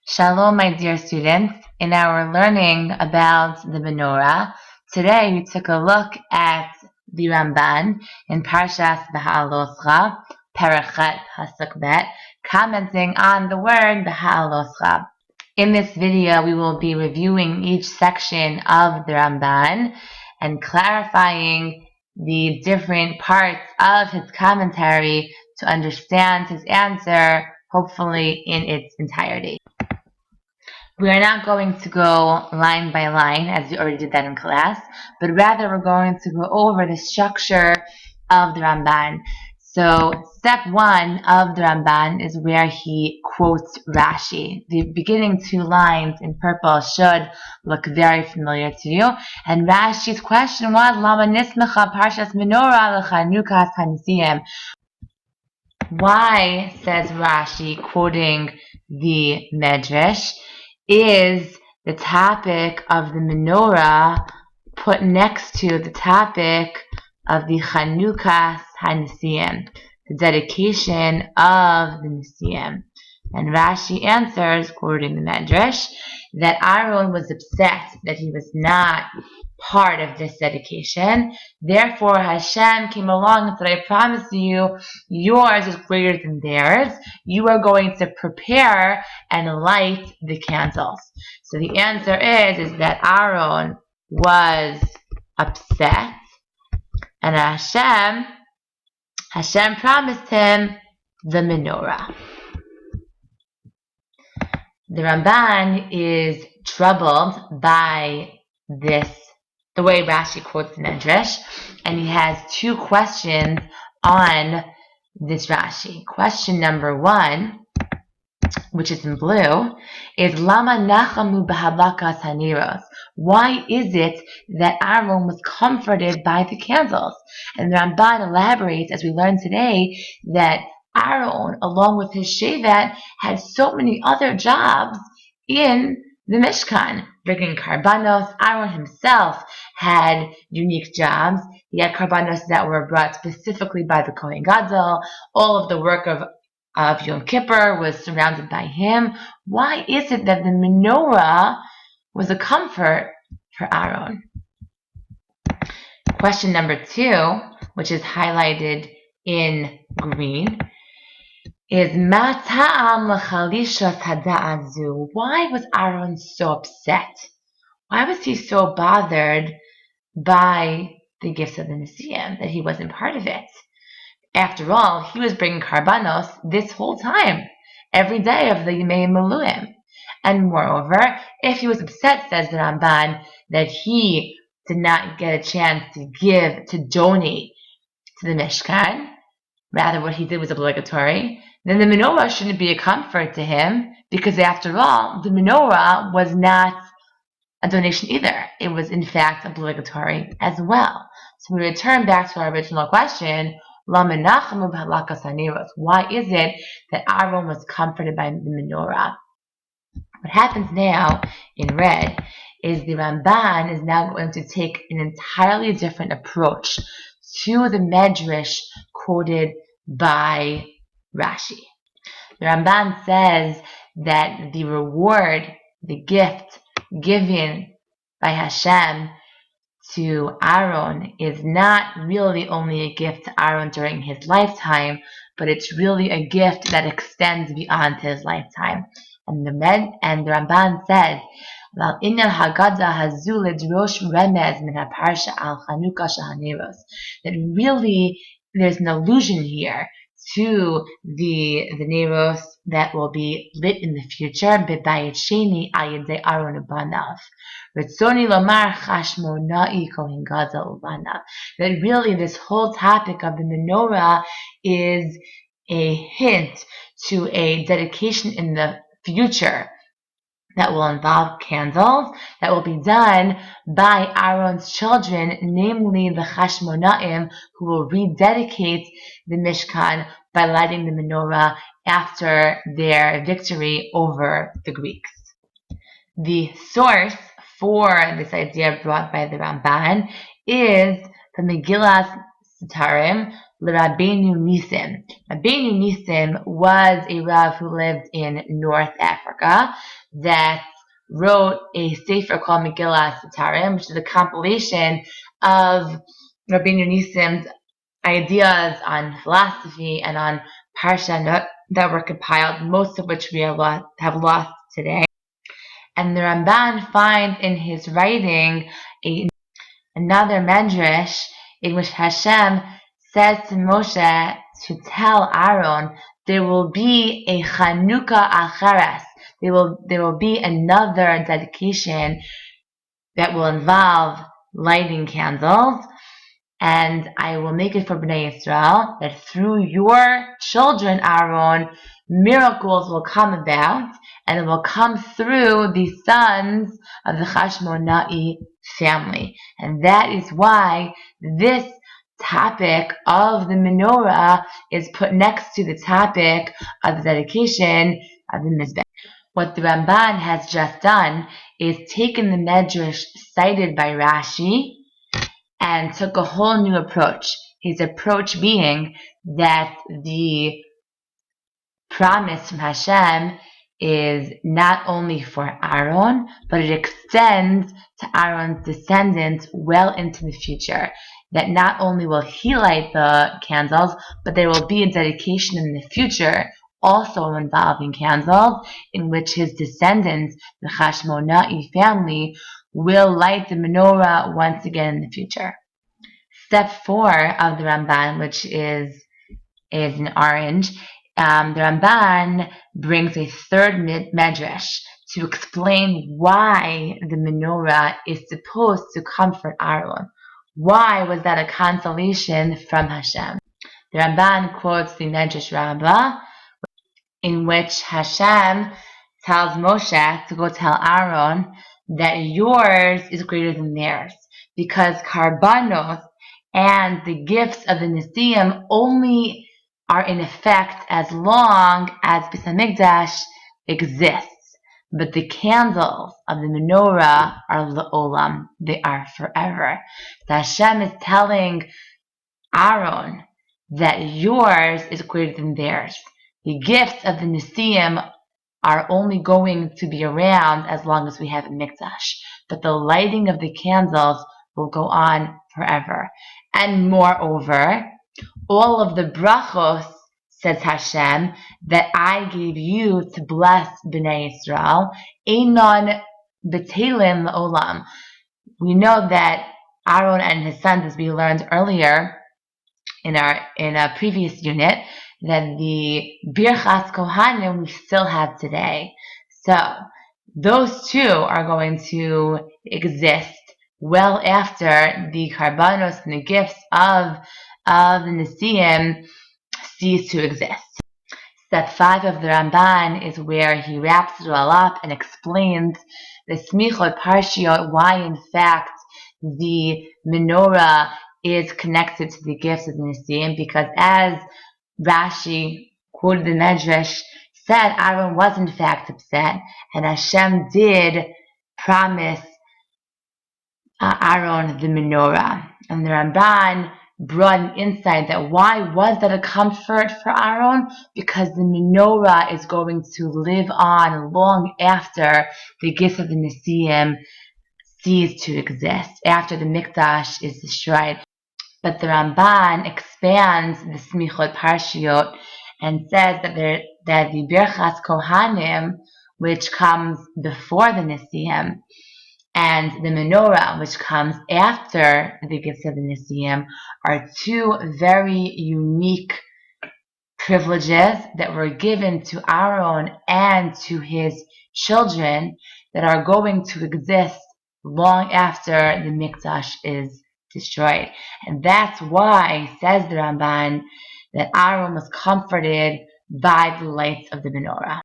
Shalom, my dear students. In our learning about the menorah, today we took a look at the Ramban in Parshas Beha'aloscha, Perachet Pasuk Bet, commenting on the word Beha'aloscha. In this video, we will be reviewing each section of the Ramban and clarifying the different parts of his commentary to understand his answer, hopefully in its entirety. We are not going to go line by line, as we already did that in class, but rather we're going to go over the structure of the Ramban. So step one of the Ramban is where he quotes Rashi. The beginning two lines in purple should look very familiar to you. And Rashi's question was, Lama nismecha parshas menorah l'chanukas hanisiim. Why, says Rashi, quoting the Medrash, is the topic of the menorah put next to the topic of the Chanukas HaNisiyim, the dedication of the Nisiyim. And Rashi answers, quoting the Medrash, that Aaron was upset that he was not part of this dedication. Therefore, Hashem came along and said, I promise you, yours is greater than theirs. You are going to prepare and light the candles. So the answer is that Aaron was upset, and Hashem promised him the menorah. The Ramban is troubled by this, the way Rashi quotes the Medrash, and he has two questions on this Rashi. Question number one, which is in blue, is Lama nachamu b'hadlakas haniros? Why is it that Aaron was comforted by the candles? And the Ramban elaborates, as we learn today, that Aaron, along with his shevet, had so many other jobs in the Mishkan, bringing karbanos. Aaron himself had unique jobs. He had karbanos that were brought specifically by the Kohen Gadol. All of the work of Yom Kippur was surrounded by him. Why is it that the menorah was a comfort for Aaron? Question number two, which is highlighted in green, is Ma ta'am l'chalishas hada'azu? Why was Aaron so upset? Why was he so bothered by the gifts of the Nisiyim, that he wasn't part of it? After all, he was bringing karbanos this whole time, every day of the Yemei Meluim. And moreover, if he was upset, says the Ramban, that he did not get a chance to donate to the Mishkan, rather what he did was obligatory, then the menorah shouldn't be a comfort to him, because after all, the menorah was not a donation either. It was in fact obligatory as well. So we return back to our original question, why is it that Aaron was comforted by the menorah? What happens now in red is the Ramban is now going to take an entirely different approach to the Medrash quoted by Rashi. The Ramban says that the reward, the gift given by Hashem to Aaron is not really only a gift to Aaron during his lifetime, but it's really a gift that extends beyond his lifetime. And the Ramban says, that really there's an allusion here to the neros that will be lit in the future, bebayit sheni al yedei Aaron ubanav. Ritzoni lomar chashmonai kohen gadol ubanav. That really this whole topic of the menorah is a hint to a dedication in the future that will involve candles, that will be done by Aaron's children, namely the Chashmonaim, who will rededicate the Mishkan by lighting the menorah after their victory over the Greeks. The source for this idea brought by the Ramban is the Megillas Sitarim, Rabbeinu Nisim. Rabbeinu Nisim was a Rav who lived in North Africa. that wrote a sefer called Megillah Sitarim, which is a compilation of Rabbeinu Nissim's ideas on philosophy and on Parsha that were compiled, most of which we have lost today. And the Ramban finds in his writing another medrash in which Hashem says to Moshe to tell Aaron there will be a Chanukah Acheres. There will be another dedication that will involve lighting candles, and I will make it for Bnei Yisrael that through your children, Aaron, miracles will come about, and it will come through the sons of the Hashmona'i family. And that is why this topic of the menorah is put next to the topic of the dedication of the Mizbech. What the Ramban has just done is taken the medrash cited by Rashi and took a whole new approach. His approach being that the promise from Hashem is not only for Aaron, but it extends to Aaron's descendants well into the future. That not only will he light the candles, but there will be a dedication in the future also involving candles, in which his descendants, the Hashmona'i family, will light the menorah once again in the future. Step 4 of the Ramban, which is in orange, the Ramban brings a third medrash to explain why the menorah is supposed to comfort Aaron. Why was that a consolation from Hashem? The Ramban quotes the Medrash Rabbah, in which Hashem tells Moshe to go tell Aaron that yours is greater than theirs, because karbanos and the gifts of the Nesiim only are in effect as long as Beis HaMikdash exists. But the candles of the menorah are la'olam. They are forever. So Hashem is telling Aaron that yours is greater than theirs. The gifts of the Nesiim are only going to be around as long as we have a Mikdash. But the lighting of the candles will go on forever. And moreover, all of the brachos, says Hashem, that I gave you to bless Bnei Yisrael, einon b'telin la'olam. We know that Aaron and his sons, as we learned earlier in a previous unit, that the birchas kohanim we still have today. So those two are going to exist well after the karbanos and the gifts of the Nesiim cease to exist. Step 5 of the Ramban is where he wraps it all up and explains the smichot parshiot, why in fact the menorah is connected to the gifts of the Nesiim, because as Rashi quoted the Medrash said, Aaron was in fact upset, and Hashem did promise Aaron the menorah. And the Ramban brought an insight that why was that a comfort for Aaron? Because the menorah is going to live on long after the gifts of the Nesiim cease to exist, after the Mikdash is destroyed. But the Ramban expands the Smichot Parshiot and says that the Birchas Kohanim, which comes before the Nesiim, and the menorah, which comes after the gifts of the Nesiim, are two very unique privileges that were given to Aaron and to his children that are going to exist long after the Mikdash is destroyed. And that's why, says the Ramban, that Aaron was comforted by the lights of the menorah.